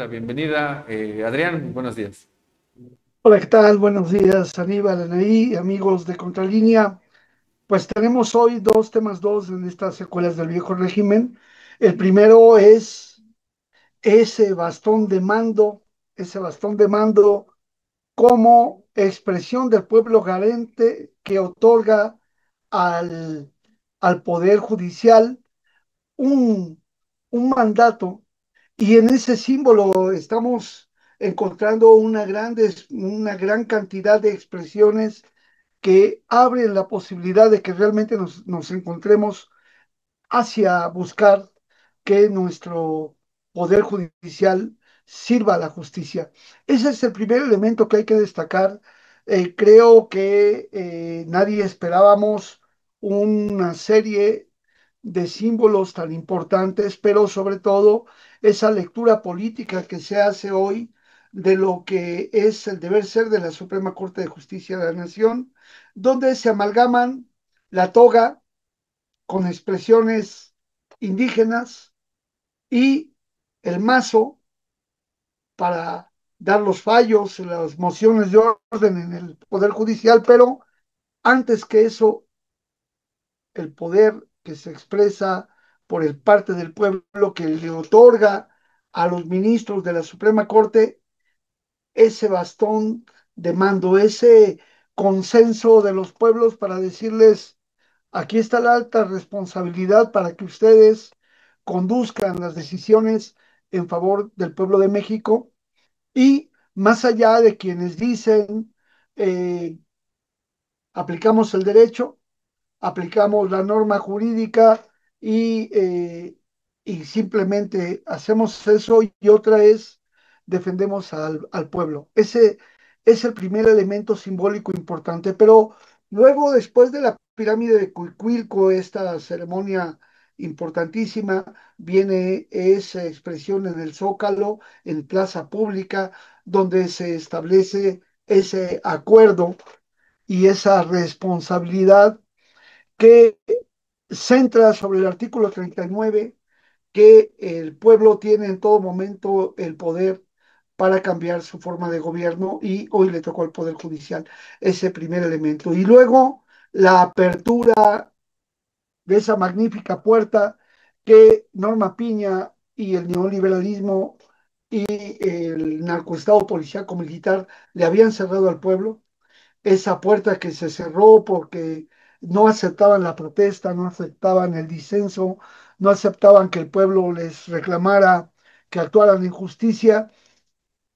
bienvenida. Adrián, buenos días. Hola, ¿qué tal? Buenos días, Aníbal, Anaí, amigos de Contralínea. Pues tenemos hoy dos temas, dos en estas secuelas del viejo régimen. El primero es ese bastón de mando, ese bastón de mando como expresión del pueblo garante que otorga al, al Poder Judicial un, un mandato, y en ese símbolo estamos encontrando una gran cantidad de expresiones que abren la posibilidad de que realmente nos encontremos hacia buscar que nuestro poder judicial sirva a la justicia. Ese es el primer elemento que hay que destacar. Creo que nadie esperábamos una serie de símbolos tan importantes, pero sobre todo esa lectura política que se hace hoy de lo que es el deber ser de la Suprema Corte de Justicia de la Nación, donde se amalgaman la toga con expresiones indígenas y el mazo para dar los fallos, las mociones de orden en el Poder Judicial, pero antes que eso, el poder que se expresa por el parte del pueblo que le otorga a los ministros de la Suprema Corte ese bastón de mando, ese consenso de los pueblos para decirles: aquí está la alta responsabilidad para que ustedes conduzcan las decisiones en favor del pueblo de México, y más allá de quienes dicen eh, aplicamos el derecho, aplicamos la norma jurídica y simplemente hacemos eso, y otra es defendemos al pueblo. Ese es el primer elemento simbólico importante, pero luego, después de la pirámide de Cuicuilco, esta ceremonia importantísima, viene esa expresión en el Zócalo, en plaza pública, donde se establece ese acuerdo y esa responsabilidad que centra sobre el artículo 39, que el pueblo tiene en todo momento el poder para cambiar su forma de gobierno, y hoy le tocó al Poder Judicial ese primer elemento. Y luego la apertura de esa magnífica puerta que Norma Piña y el neoliberalismo y el narcoestado policíaco militar le habían cerrado al pueblo, esa puerta que se cerró porque no aceptaban la protesta, no aceptaban el disenso, no aceptaban que el pueblo les reclamara que actuaran en justicia.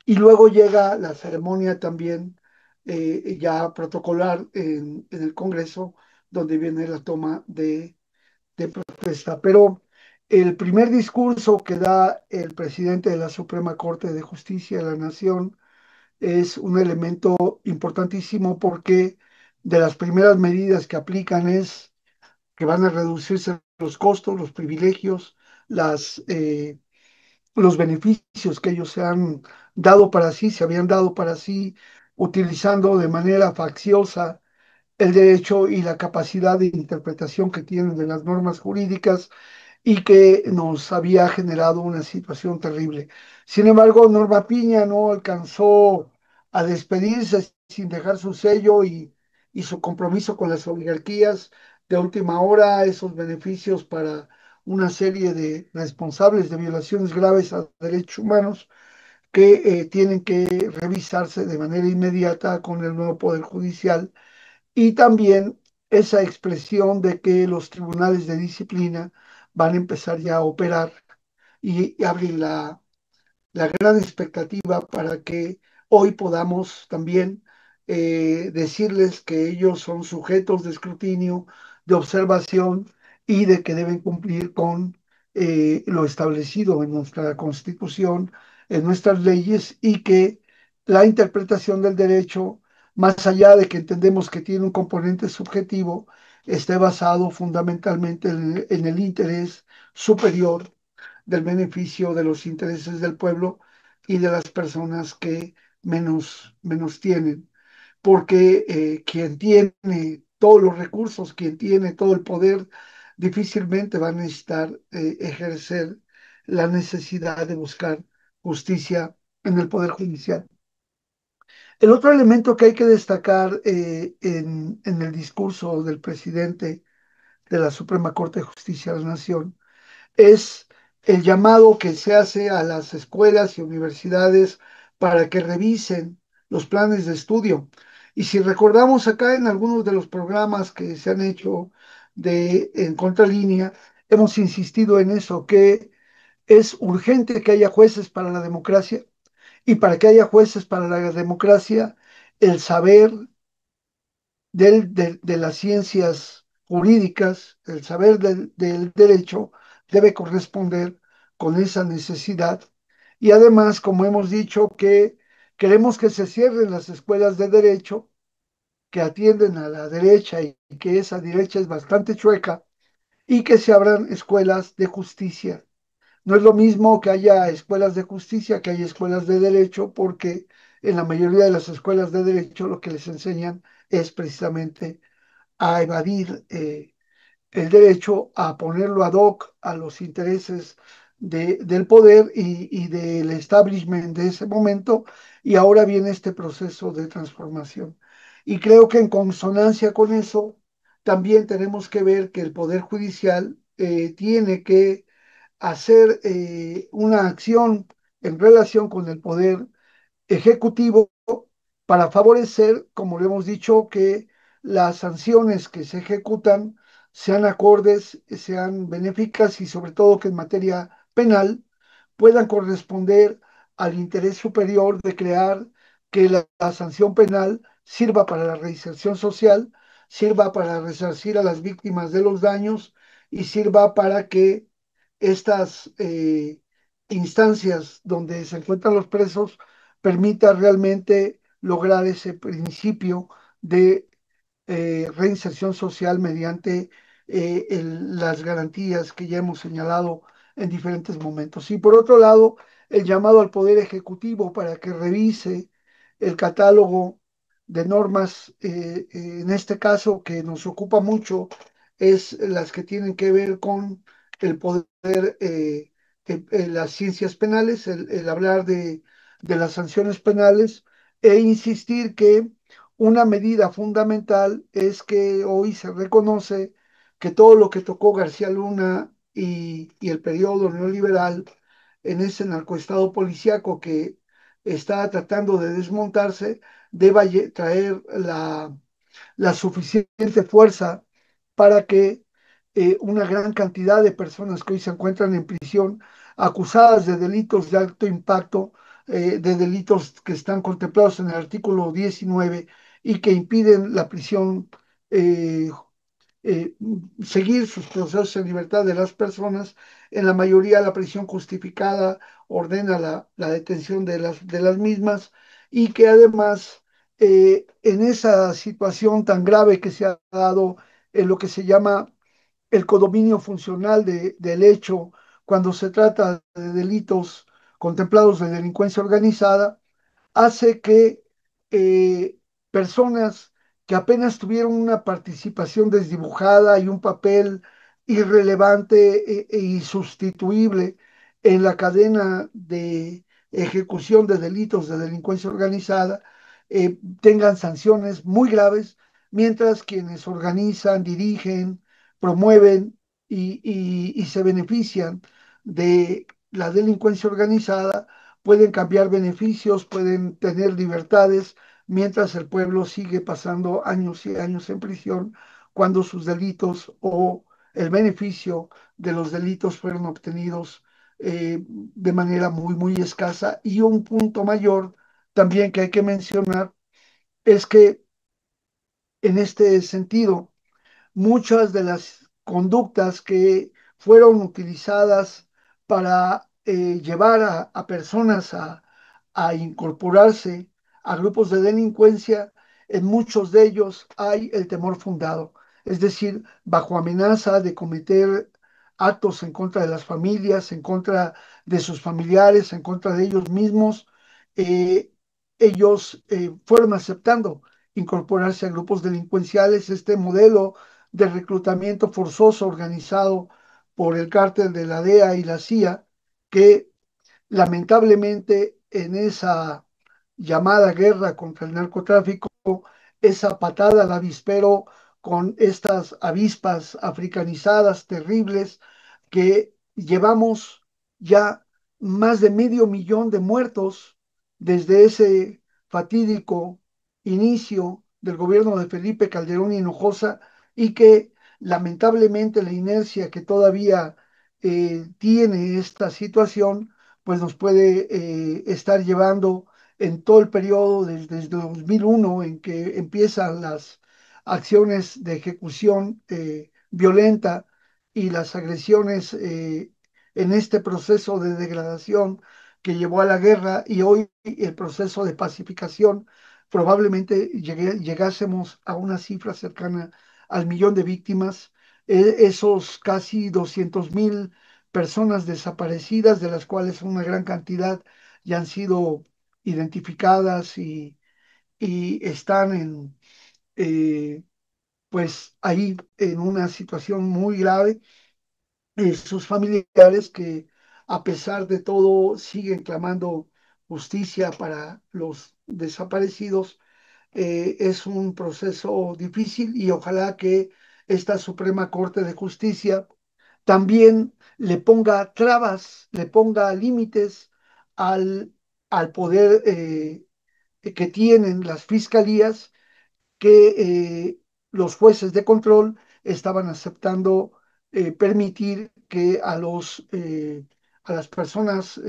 Y luego llega la ceremonia también ya protocolar en el Congreso, donde viene la toma de protesta. Pero el primer discurso que da el presidente de la Suprema Corte de Justicia de la Nación es un elemento importantísimo, porque de las primeras medidas que aplican es que van a reducirse los costos, los privilegios, las, los beneficios que ellos se han dado para sí, se habían dado para sí, utilizando de manera facciosa el derecho y la capacidad de interpretación que tienen de las normas jurídicas, y que nos había generado una situación terrible. Sin embargo, Norma Piña no alcanzó a despedirse sin dejar su sello y su compromiso con las oligarquías de última hora, esos beneficios para una serie de responsables de violaciones graves a derechos humanos que tienen que revisarse de manera inmediata con el nuevo Poder Judicial, y también esa expresión de que los tribunales de disciplina van a empezar ya a operar, y abrir la gran expectativa para que hoy podamos también decirles que ellos son sujetos de escrutinio, de observación, y de que deben cumplir con lo establecido en nuestra Constitución, en nuestras leyes, y que la interpretación del derecho, más allá de que entendemos que tiene un componente subjetivo, esté basado fundamentalmente en el interés superior del beneficio de los intereses del pueblo y de las personas que menos tienen. Porque quien tiene todos los recursos, quien tiene todo el poder, difícilmente va a necesitar ejercer la necesidad de buscar justicia en el Poder Judicial. El otro elemento que hay que destacar en el discurso del presidente de la Suprema Corte de Justicia de la Nación es el llamado que se hace a las escuelas y universidades para que revisen los planes de estudio. Y si recordamos acá en algunos de los programas que se han hecho en contralínea, hemos insistido en eso, que es urgente que haya jueces para la democracia y para que haya jueces para la democracia, el saber de las ciencias jurídicas, el saber del derecho, debe corresponder con esa necesidad. Y además, como hemos dicho, que queremos que se cierren las escuelas de derecho que atienden a la derecha y que esa derecha es bastante chueca, y que se abran escuelas de justicia. No es lo mismo que haya escuelas de justicia que haya escuelas de derecho, porque en la mayoría de las escuelas de derecho lo que les enseñan es precisamente a evadir el derecho, a ponerlo ad hoc a los intereses del poder y del establishment de ese momento, y ahora viene este proceso de transformación. Y creo que en consonancia con eso, también tenemos que ver que el Poder Judicial tiene que hacer una acción en relación con el Poder Ejecutivo para favorecer, como lo hemos dicho, que las sanciones que se ejecutan sean acordes, sean benéficas y sobre todo que en materia penal puedan corresponder al interés superior de crear que la sanción penal sirva para la reinserción social, sirva para resarcir a las víctimas de los daños y sirva para que estas instancias donde se encuentran los presos permita realmente lograr ese principio de reinserción social mediante las garantías que ya hemos señalado en diferentes momentos. Y por otro lado, el llamado al Poder Ejecutivo para que revise el catálogo de normas, en este caso que nos ocupa mucho, es las que tienen que ver con el poder, las ciencias penales, el hablar de las sanciones penales e insistir que una medida fundamental es que hoy se reconoce que todo lo que tocó García Luna y el periodo neoliberal en ese narcoestado policíaco que está tratando de desmontarse, deba traer la suficiente fuerza para que una gran cantidad de personas que hoy se encuentran en prisión acusadas de delitos de alto impacto, de delitos que están contemplados en el artículo 19 y que impiden la prisión, eh, eh, seguir sus procesos en libertad de las personas. En la mayoría la prisión justificada ordena la detención de las mismas y que además en esa situación tan grave que se ha dado en lo que se llama el codominio funcional del hecho cuando se trata de delitos contemplados de delincuencia organizada, hace que personas que apenas tuvieron una participación desdibujada y un papel irrelevante e insustituible en la cadena de ejecución de delitos de delincuencia organizada, tengan sanciones muy graves, mientras quienes organizan, dirigen, promueven y se benefician de la delincuencia organizada pueden cambiar beneficios, pueden tener libertades, mientras el pueblo sigue pasando años y años en prisión cuando sus delitos o el beneficio de los delitos fueron obtenidos de manera muy, muy escasa. Y un punto mayor también que hay que mencionar es que en este sentido, muchas de las conductas que fueron utilizadas para llevar a personas a incorporarse a grupos de delincuencia, en muchos de ellos hay el temor fundado, es decir, bajo amenaza de cometer actos en contra de las familias, en contra de sus familiares, en contra de ellos mismos, eh, ellos fueron aceptando incorporarse a grupos delincuenciales. Este modelo de reclutamiento forzoso organizado por el cártel de la DEA y la CIA, que lamentablemente en esa llamada guerra contra el narcotráfico, esa patada al avispero con estas avispas africanizadas terribles que llevamos ya más de medio millón de muertos desde ese fatídico inicio del gobierno de Felipe Calderón Hinojosa y que lamentablemente la inercia que todavía tiene esta situación, pues nos puede estar llevando en todo el periodo desde 2001 en que empiezan las acciones de ejecución violenta y las agresiones en este proceso de degradación que llevó a la guerra y hoy el proceso de pacificación, probablemente llegásemos a una cifra cercana al millón de víctimas, esos casi 200,000 personas desaparecidas, de las cuales una gran cantidad ya han sido identificadas y están pues ahí en una situación muy grave. Sus familiares que a pesar de todo siguen clamando justicia para los desaparecidos. Es un proceso difícil y ojalá que esta Suprema Corte de Justicia también le ponga trabas, le ponga límites al, al poder que tienen las fiscalías que los jueces de control estaban aceptando permitir que a las personas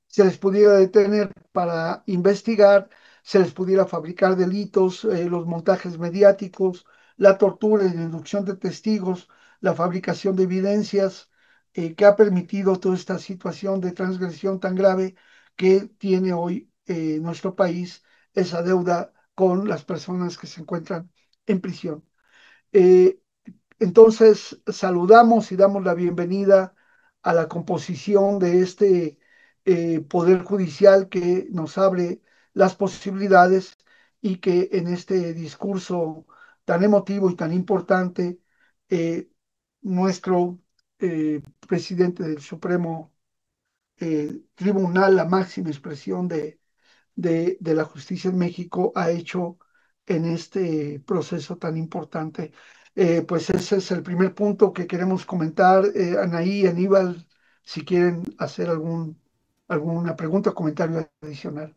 se les pudiera detener para investigar, se les pudiera fabricar delitos, los montajes mediáticos, la tortura y la inducción de testigos, la fabricación de evidencias, que ha permitido toda esta situación de transgresión tan grave que tiene hoy nuestro país, esa deuda con las personas que se encuentran en prisión. Eh, entonces, saludamos y damos la bienvenida a la composición de este Poder Judicial que nos abre las posibilidades y que en este discurso tan emotivo y tan importante, eh, nuestro presidente del Supremo Tribunal, la máxima expresión de la justicia en México ha hecho en este proceso tan importante. Pues ese es el primer punto que queremos comentar. Anaí, Aníbal, si quieren hacer alguna pregunta o comentario adicional.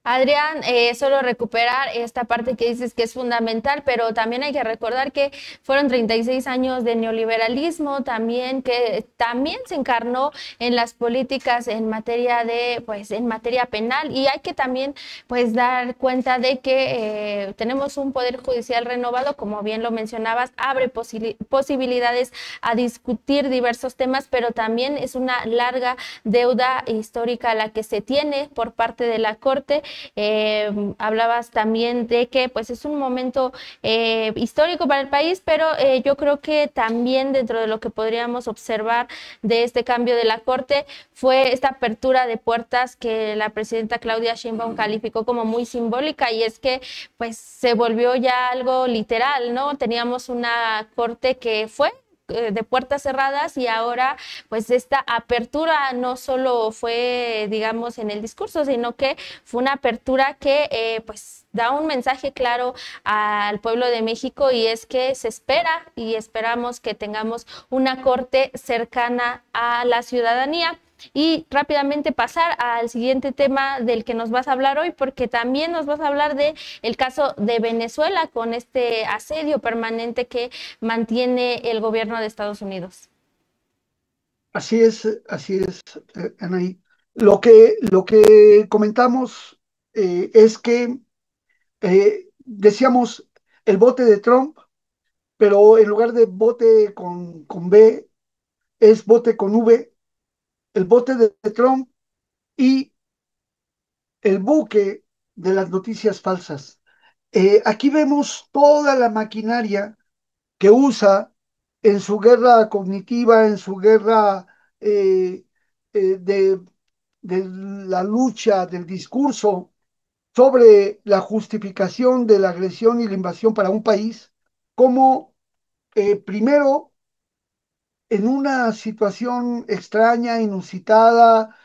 Adrián, solo recuperar esta parte que dices que es fundamental, pero también hay que recordar que fueron 36 años de neoliberalismo, también que también se encarnó en las políticas en materia de, pues, en materia penal, y hay que también, pues, dar cuenta de que tenemos un poder judicial renovado, como bien lo mencionabas, abre posibilidades a discutir diversos temas, pero también es una larga deuda histórica la que se tiene por parte de la Corte. Hablabas también de que pues es un momento histórico para el país, pero yo creo que también dentro de lo que podríamos observar de este cambio de la Corte fue esta apertura de puertas que la presidenta Claudia Sheinbaum calificó como muy simbólica, y es que pues se volvió ya algo literal, ¿no? Teníamos una Corte que fue de puertas cerradas, y ahora pues esta apertura no solo fue, digamos, en el discurso, sino que fue una apertura que pues da un mensaje claro al pueblo de México, y es que se espera y esperamos que tengamos una corte cercana a la ciudadanía. Y rápidamente pasar al siguiente tema del que nos vas a hablar hoy, porque también nos vas a hablar de el caso de Venezuela con este asedio permanente que mantiene el gobierno de Estados Unidos. Así es, Anaí. Lo que comentamos es que decíamos el bote de Trump, pero en lugar de bote con B, es bote con V, el bote de Trump y el buque de las noticias falsas. Aquí vemos toda la maquinaria que usa en su guerra cognitiva, en su guerra eh, de la lucha del discurso sobre la justificación de la agresión y la invasión para un país, como primero en una situación extraña, inusitada,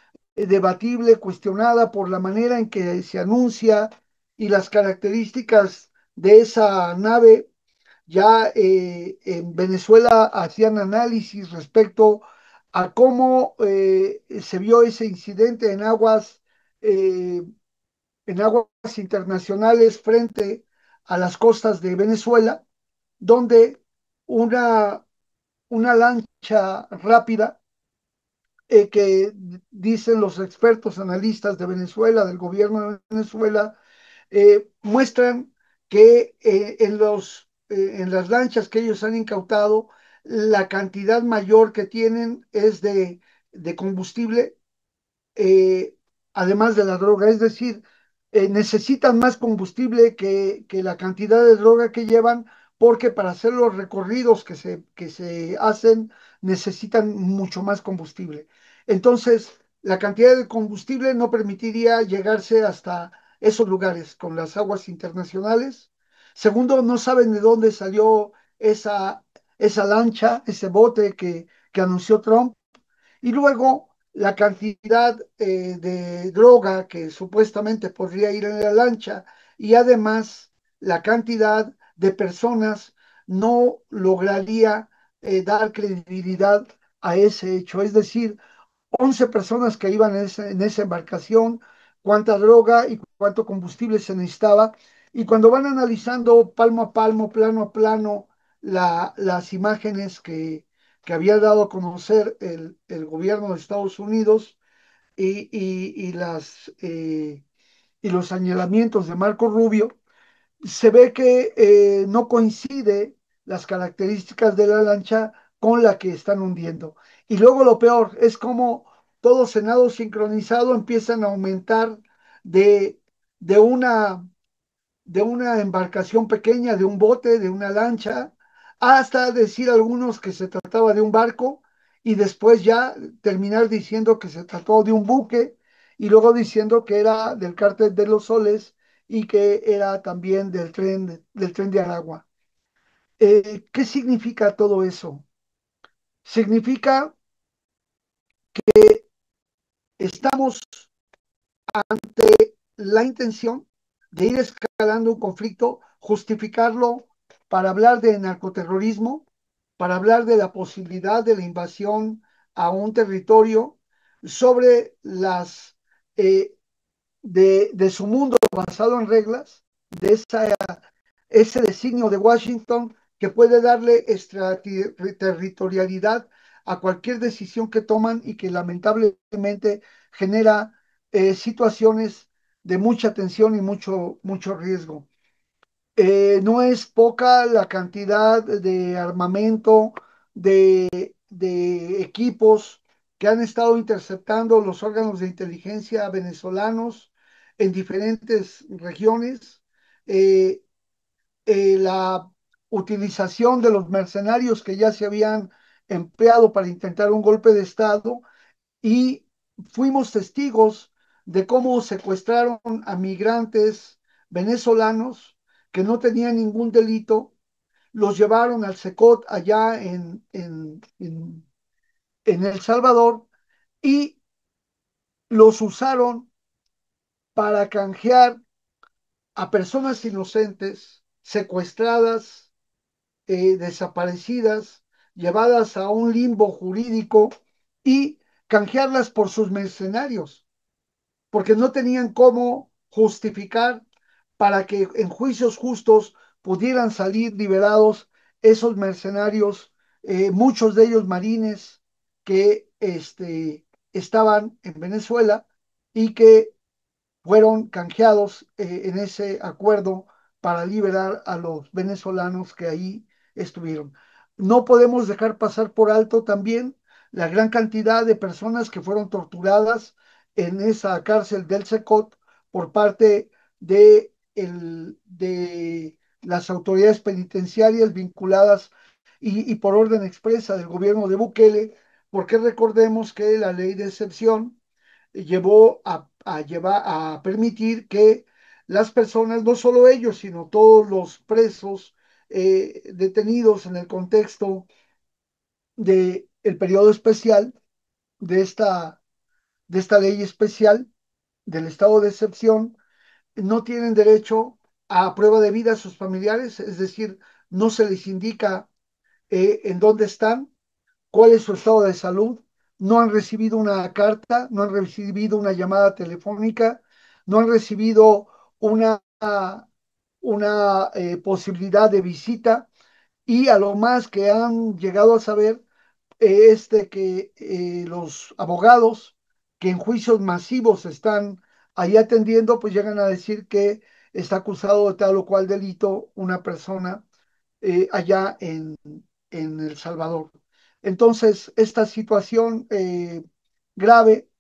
debatible, cuestionada por la manera en que se anuncia y las características de esa nave. Ya en Venezuela hacían análisis respecto a cómo se vio ese incidente eh, en aguas internacionales frente a las costas de Venezuela, donde una, una lancha rápida que dicen los expertos analistas de Venezuela, del gobierno de Venezuela, muestran que en las lanchas que ellos han incautado, la cantidad mayor que tienen es de combustible, eh, además de la droga, es decir, necesitan más combustible que la cantidad de droga que llevan, porque para hacer los recorridos que se hacen necesitan mucho más combustible. Entonces, la cantidad de combustible no permitiría llegarse hasta esos lugares con las aguas internacionales. Segundo, no saben de dónde salió esa lancha, ese bote que anunció Trump. Y luego la cantidad de droga que supuestamente podría ir en la lancha y además la cantidad de personas no lograría dar credibilidad a ese hecho. Es decir, 11 personas que iban en esa embarcación, cuánta droga y cuánto combustible se necesitaba. Y cuando van analizando palmo a palmo, plano a plano, las imágenes que había dado a conocer el gobierno de Estados Unidos y los señalamientos de Marco Rubio, se ve que no coincide las características de la lancha con la que están hundiendo. Y luego lo peor es como todos en nado sincronizado empiezan a aumentar de, de una de una embarcación pequeña, de un bote, de una lancha, hasta decir algunos que se trataba de un barco y después ya terminar diciendo que se trató de un buque y luego diciendo que era del cártel de los Soles y que era también del tren de Aragua. ¿Qué significa todo eso? Significa que estamos la intención de ir escalando un conflicto, justificarlo para hablar de narcoterrorismo, para hablar de la posibilidad de la invasión a un territorio sobre eh, de su mundo basado en reglas, de ese designio de Washington que puede darle extraterritorialidad a cualquier decisión que toman y que lamentablemente genera situaciones de mucha tensión y mucho riesgo. No es poca la cantidad de armamento, de equipos que han estado interceptando los órganos de inteligencia venezolanos en diferentes regiones. Eh, la utilización de los mercenarios que ya se habían empleado para intentar un golpe de Estado y fuimos testigos de cómo secuestraron a migrantes venezolanos que no tenían ningún delito, los llevaron al SECOT allá en El Salvador y los usaron para canjear a personas inocentes, secuestradas, desaparecidas, llevadas a un limbo jurídico y canjearlas por sus mercenarios, porque no tenían cómo justificar para que en juicios justos pudieran salir liberados esos mercenarios, muchos de ellos marines que estaban en Venezuela y que fueron canjeados en ese acuerdo para liberar a los venezolanos que ahí estuvieron. No podemos dejar pasar por alto también la gran cantidad de personas que fueron torturadas en esa cárcel del Secot por parte de las autoridades penitenciarias vinculadas y por orden expresa del gobierno de Bukele, porque recordemos que la ley de excepción llevó a permitir que las personas, no solo ellos, sino todos los presos detenidos en el contexto del periodo especial de esta de esta ley especial del estado de excepción, no tienen derecho a prueba de vida a sus familiares, es decir, no se les indica en dónde están, cuál es su estado de salud, no han recibido una carta, no han recibido una llamada telefónica, no han recibido una, una posibilidad de visita, y a lo más que han llegado a saber es de que los abogados que en juicios masivos están ahí atendiendo, pues llegan a decir que está acusado de tal o cual delito una persona allá en El Salvador. Entonces, esta situación grave,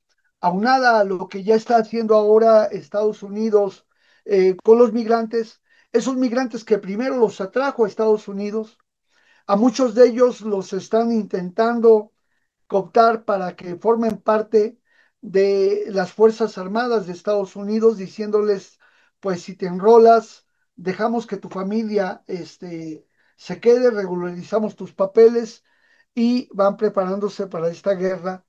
aunada a lo que ya está haciendo ahora Estados Unidos con los migrantes, esos migrantes que primero los atrajo a Estados Unidos, a muchos de ellos los están intentando cooptar para que formen parte de las Fuerzas Armadas de Estados Unidos, diciéndoles, pues si te enrolas, dejamos que tu familia se quede, regularizamos tus papeles, y van preparándose para esta guerra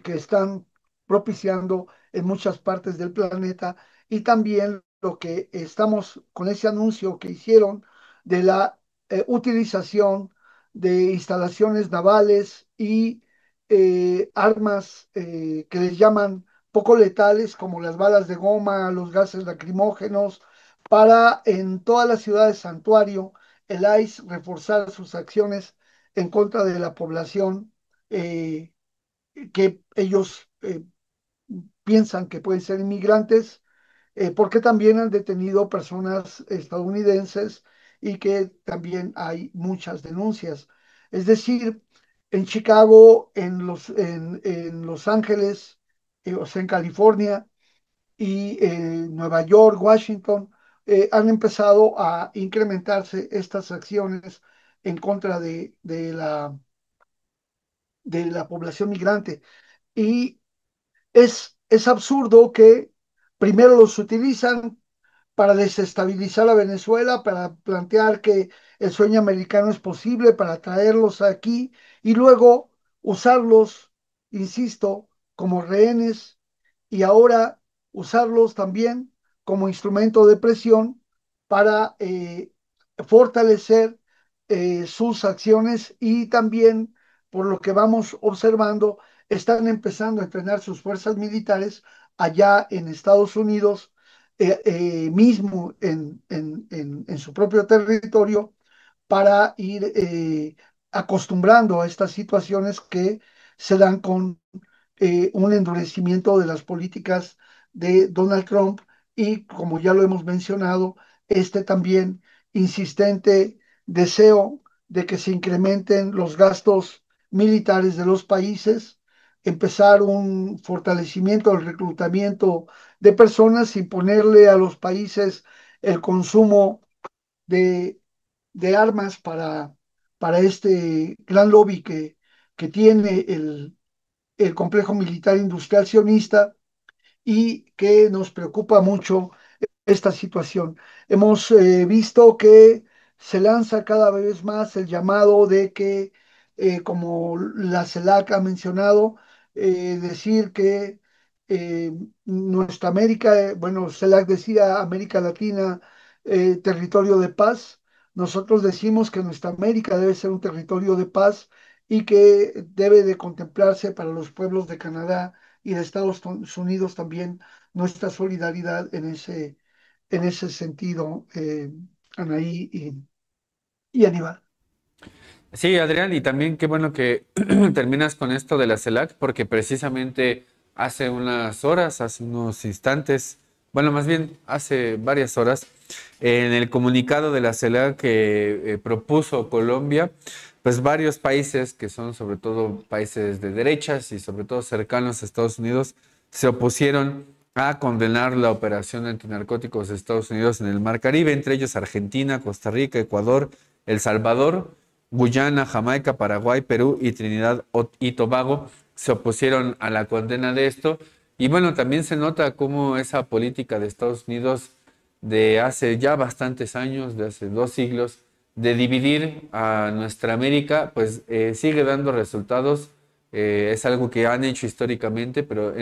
que están propiciando en muchas partes del planeta, y también lo que estamos con ese anuncio que hicieron de la utilización de instalaciones navales y armas que les llaman poco letales, como las balas de goma, los gases lacrimógenos, para en todas las ciudades santuario el ICE reforzar sus acciones en contra de la población que ellos piensan que pueden ser inmigrantes, porque también han detenido personas estadounidenses y que también hay muchas denuncias. Es decir, en Chicago, en Los Ángeles, o sea, en California y Nueva York, Washington, han empezado a incrementarse estas acciones en contra de la población migrante. Y es absurdo que primero los utilizan para desestabilizar a Venezuela, para plantear que el sueño americano es posible, para traerlos aquí y luego usarlos, insisto, como rehenes, y ahora usarlos también como instrumento de presión para fortalecer sus acciones, y también, por lo que vamos observando, están empezando a entrenar sus fuerzas militares allá en Estados Unidos, mismo en su propio territorio, para ir acostumbrando a estas situaciones que se dan con un endurecimiento de las políticas de Donald Trump, y, como ya lo hemos mencionado, este también insistente deseo de que se incrementen los gastos militares de los países, empezar un fortalecimiento del reclutamiento de personas, imponerle a los países el consumo de, de armas para este gran lobby que tiene el complejo militar industrial sionista, y que nos preocupa mucho esta situación. Hemos visto que se lanza cada vez más el llamado de que, como la CELAC ha mencionado, decir que eh, nuestra América, bueno, CELAC decía América Latina, territorio de paz. Nosotros decimos que nuestra América debe ser un territorio de paz, y que debe de contemplarse para los pueblos de Canadá y de Estados Unidos también nuestra solidaridad en ese sentido, Anaí y Aníbal. Sí, Adrián, y también qué bueno que terminas con esto de la CELAC, porque precisamente hace unas horas, hace unos instantes, bueno, más bien hace varias horas, en el comunicado de la CELAC que propuso Colombia, pues varios países que son sobre todo países de derechas y sobre todo cercanos a Estados Unidos, se opusieron a condenar la operación antinarcóticos de Estados Unidos en el Mar Caribe, entre ellos Argentina, Costa Rica, Ecuador, El Salvador, Guyana, Jamaica, Paraguay, Perú y Trinidad y Tobago se opusieron a la condena de esto. Y bueno, también se nota cómo esa política de Estados Unidos de hace ya bastantes años, de hace 2 siglos, de dividir a nuestra América, pues sigue dando resultados Es algo que han hecho históricamente, pero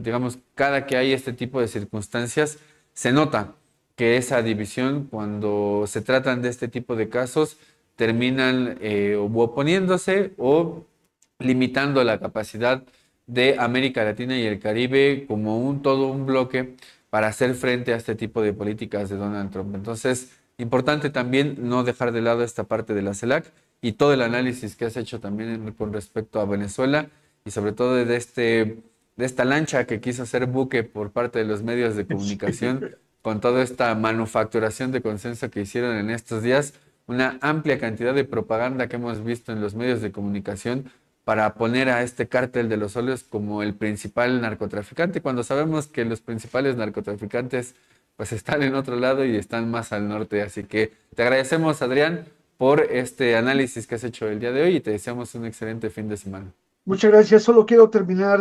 digamos, cada que hay este tipo de circunstancias, se nota que esa división, cuando se tratan de este tipo de casos, terminan o oponiéndose o limitando la capacidad de América Latina y el Caribe como todo un bloque para hacer frente a este tipo de políticas de Donald Trump. Entonces, importante también no dejar de lado esta parte de la CELAC y todo el análisis que has hecho también con respecto a Venezuela y sobre todo de esta lancha que quiso ser buque por parte de los medios de comunicación con toda esta manufacturación de consenso que hicieron en estos días, una amplia cantidad de propaganda que hemos visto en los medios de comunicación para poner a este cártel de los óleos como el principal narcotraficante, cuando sabemos que los principales narcotraficantes pues están en otro lado y están más al norte. Así que te agradecemos, Adrián, por este análisis que has hecho el día de hoy y te deseamos un excelente fin de semana. Muchas gracias. Solo quiero terminar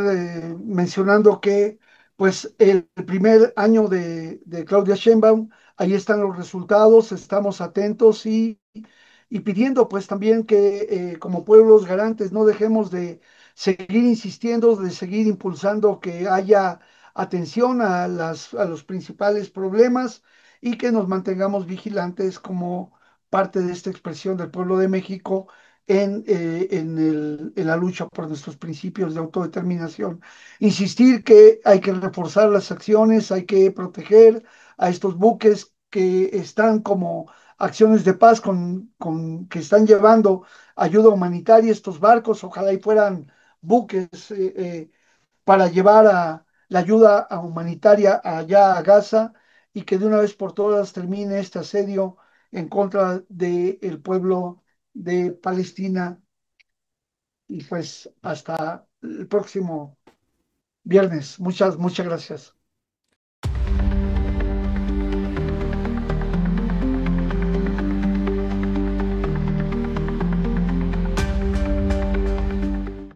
mencionando que, pues, el primer año de Claudia Sheinbaum, ahí están los resultados, estamos atentos y pidiendo, pues, también que como pueblos garantes no dejemos de seguir insistiendo, de seguir impulsando que haya atención a los principales problemas y que nos mantengamos vigilantes como parte de esta expresión del pueblo de México en la lucha por nuestros principios de autodeterminación. Insistir que hay que reforzar las acciones, hay que proteger a estos buques que están como acciones de paz que están llevando ayuda humanitaria, estos barcos, ojalá y fueran buques para llevar la ayuda humanitaria allá a Gaza y que de una vez por todas termine este asedio en contra del pueblo de Palestina. Y pues hasta el próximo viernes. Muchas gracias.